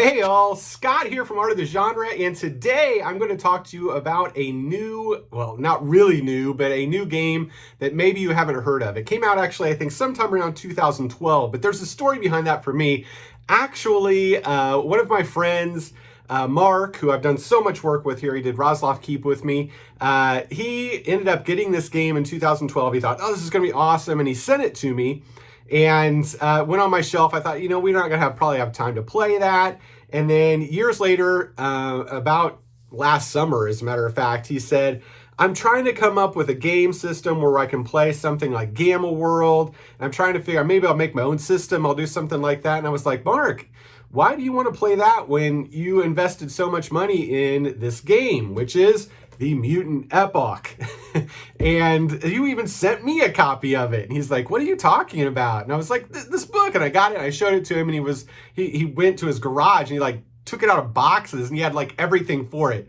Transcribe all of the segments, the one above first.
Hey all, Scott here from Art of the Genre, and today I'm going to talk to you about a new, well, not really new, but a new game that maybe you haven't heard of. It came out actually, I think, sometime around 2012, but there's a story behind that for me. Actually, one of my friends, Mark, who I've done so much work with here, he did Roslov Keep with me, he ended up getting this game in 2012. He thought, oh, this is going to be awesome, and he sent it to me. And went on my shelf. I thought, we're not going to probably have time to play that. And then years later, about last summer, as a matter of fact, he said, I'm trying to come up with a game system where I can play something like Gamma World. And I'm trying to figure out, maybe I'll make my own system. I'll do something like that. And I was like, Mark, why do you want to play that when you invested so much money in this game, which is the Mutant Epoch? And you even sent me a copy of it. And he's like, what are you talking about? And I was like, this book. And I got it. And I showed it to him, and he went to his garage and he like took it out of boxes, and he had like everything for it.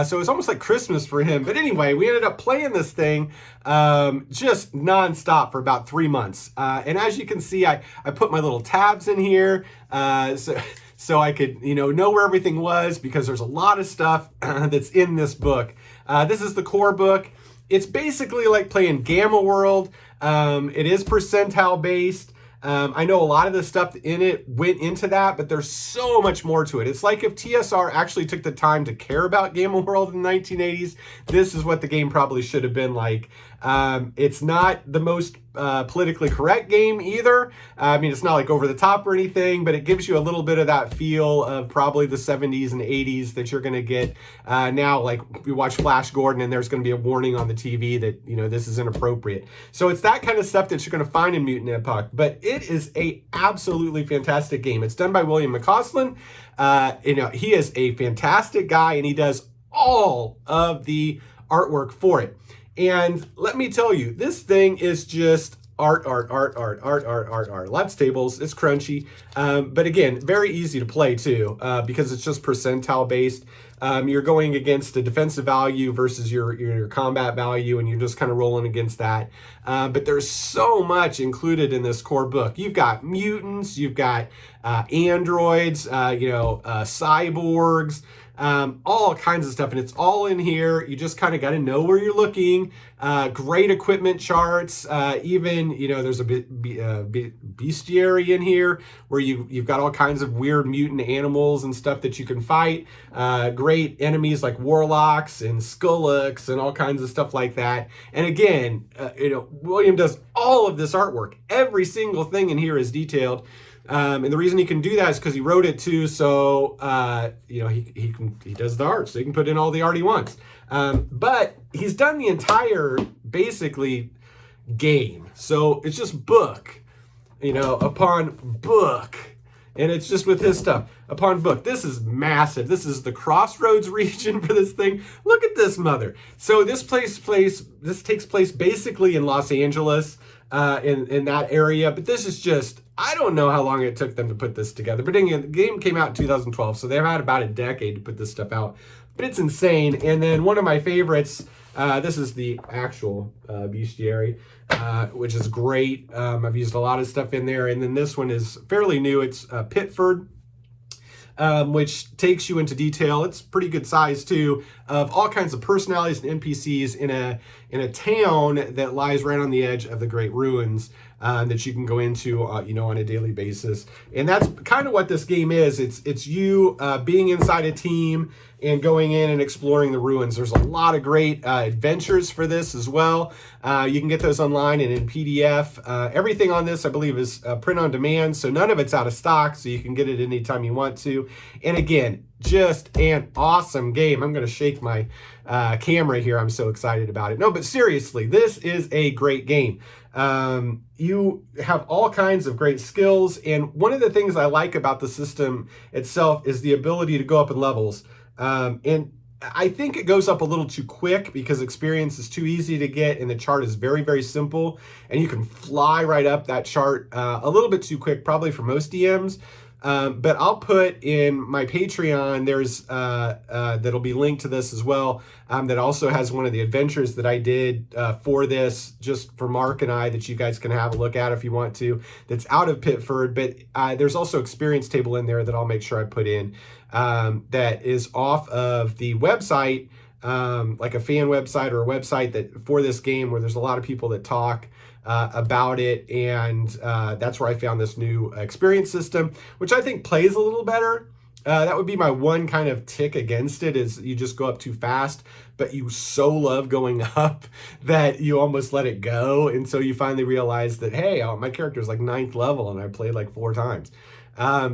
So it was almost like Christmas for him. But anyway, we ended up playing this thing just nonstop for about 3 months. And as you can see, I put my little tabs in here so I could know where everything was, because there's a lot of stuff that's in this book. This is the core book. It's basically like playing Gamma World. It is percentile based. I know a lot of the stuff in it went into that, but there's so much more to it. It's like if TSR actually took the time to care about Gamma World in the 1980s, this is what the game probably should have been like. It's not the most politically correct game either. I mean, it's not like over the top or anything, but it gives you a little bit of that feel of probably the 70s and 80s that you're going to get now. Like you watch Flash Gordon and there's going to be a warning on the TV that, this is inappropriate. So it's that kind of stuff that you're going to find in Mutant Epoch, but it is a absolutely fantastic game. It's done by William McCausland. He is a fantastic guy, and he does all of the artwork for it. And let me tell you, this thing is just art. Lots of tables, it's crunchy. But again, very easy to play too, because it's just percentile based. You're going against a defensive value versus your combat value, and you're just kind of rolling against that. But there's so much included in this core book. You've got mutants, you've got androids, cyborgs, all kinds of stuff, and it's all in here. You just kind of got to know where you're looking. Great equipment charts. Even there's a bestiary in here where you've got all kinds of weird mutant animals and stuff that you can fight. Great enemies like warlocks and skullocks and all kinds of stuff like that. And again, William does all of this artwork. Every single thing in here is detailed. And the reason he can do that is because he wrote it too, so he does the art, so he can put in all the art he wants. But he's done the entire basically game, so it's just book, upon book, and it's just with his stuff upon book. This is massive. This is the crossroads region for this thing. Look at this mother. So this takes place basically in Los Angeles, in that area, but this is just, I don't know how long it took them to put this together. But again, the game came out in 2012, so they've had about a decade to put this stuff out. But it's insane. And then one of my favorites, this is the actual bestiary, which is great. I've used a lot of stuff in there. And then this one is fairly new. It's Pitford, which takes you into detail. It's pretty good size too, of all kinds of personalities and NPCs in a town that lies right on the edge of the Great Ruins, that you can go into, on a daily basis. And that's kind of what this game is. It's you being inside a team and going in and exploring the ruins. There's a lot of great adventures for this as well. You can get those online and in PDF. Everything on this, I believe, is print on demand, so none of it's out of stock, so you can get it anytime you want to. And again, just an awesome game. I'm going to shake my camera here. I'm so excited about it. No, but seriously, this is a great game. You have all kinds of great skills, and one of the things I like about the system itself is the ability to go up in levels. And I think it goes up a little too quick because experience is too easy to get, and the chart is very, very simple, and you can fly right up that chart a little bit too quick, probably for most DMs. But I'll put in my Patreon, there's that'll be linked to this as well, that also has one of the adventures that I did for this, just for Mark and I, that you guys can have a look at if you want to, that's out of Pitford. But there's also experience table in there that I'll make sure I put in, that is off of the website, like a fan website or a website that for this game, where there's a lot of people that talk about it, and that's where I found this new experience system, which I think plays a little better. That would be my one kind of tick against it, is you just go up too fast, but you so love going up that you almost let it go, and so you finally realize that, hey, my character's like 9th level and I played like 4 times.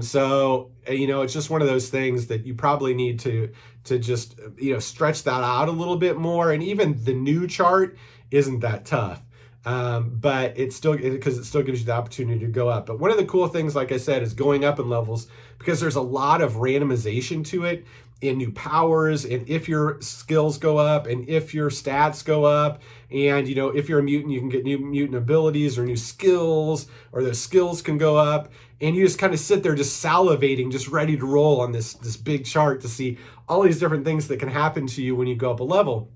So, you know, it's just one of those things that you probably need to just, you know, stretch that out a little bit more. And even the new chart isn't that tough. But it's still, because it still gives you the opportunity to go up. But one of the cool things, like I said, is going up in levels, because there's a lot of randomization to it, in new powers, and if your skills go up, and if your stats go up, and, you know, if you're a mutant, you can get new mutant abilities or new skills, or those skills can go up, and you just kind of sit there just salivating, just ready to roll on this big chart to see all these different things that can happen to you when you go up a level.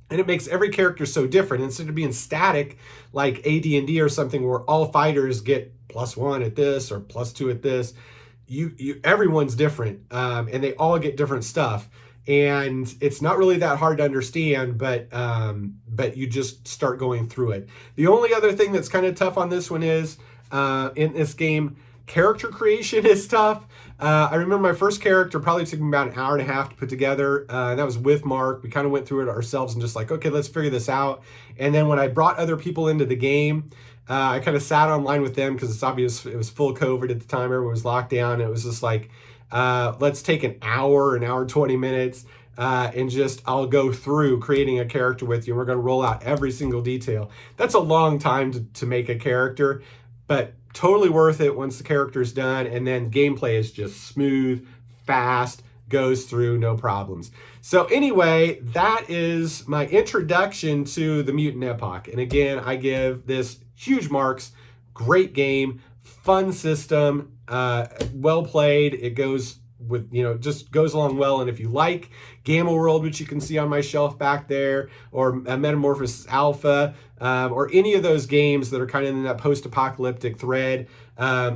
And it makes every character so different. Instead of being static like AD&D or something where all fighters get +1 at this or +2 at this, everyone's different, and they all get different stuff. And it's not really that hard to understand, but you just start going through it. The only other thing that's kind of tough on this one is, in this game, character creation is tough. I remember my first character probably took me about an hour and a half to put together. And that was with Mark. We kind of went through it ourselves and just like, okay, let's figure this out. And then when I brought other people into the game, I kind of sat online with them, because it's obvious it was full COVID at the time. Everyone was locked down. It was just like, let's take an hour and 20 minutes, and just I'll go through creating a character with you. And we're going to roll out every single detail. That's a long time to make a character, but totally worth it once the character's done. And then gameplay is just smooth, fast, goes through, no problems. So anyway, that is my introduction to the Mutant Epoch. And again, I give this huge marks. Great game, fun system, well played. It goes with, you know, just goes along well. And if you like Gamma World, which you can see on my shelf back there, or Metamorphosis Alpha, or any of those games that are kind of in that post-apocalyptic thread,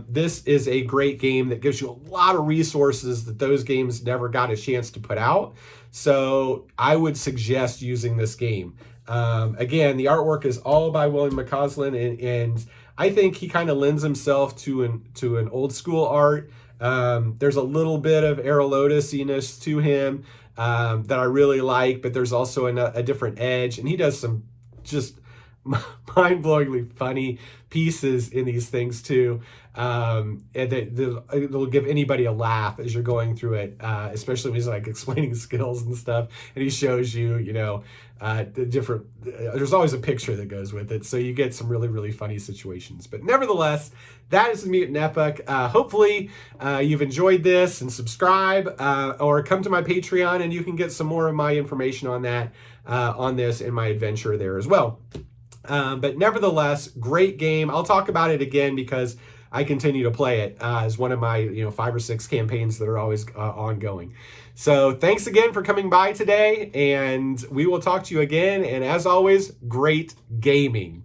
this is a great game that gives you a lot of resources that those games never got a chance to put out. So I would suggest using this game. Again, the artwork is all by William McCausland, and I think he kind of lends himself to an old school art. There's a little bit of Lotus-iness to him that I really like, but there's also a different edge, and he does some just mind-blowingly funny pieces in these things too, and they'll give anybody a laugh as you're going through it, especially when he's like explaining skills and stuff, and he shows you, you know, the different, there's always a picture that goes with it, so you get some really, really funny situations. But nevertheless, that is the Mutant Epoch. Hopefully you've enjoyed this, and subscribe, or come to my Patreon and you can get some more of my information on that, on this and my adventure there as well. But nevertheless, great game. I'll talk about it again because I continue to play it as one of my, you know, 5 or 6 campaigns that are always ongoing. So thanks again for coming by today, and we will talk to you again. And as always, great gaming.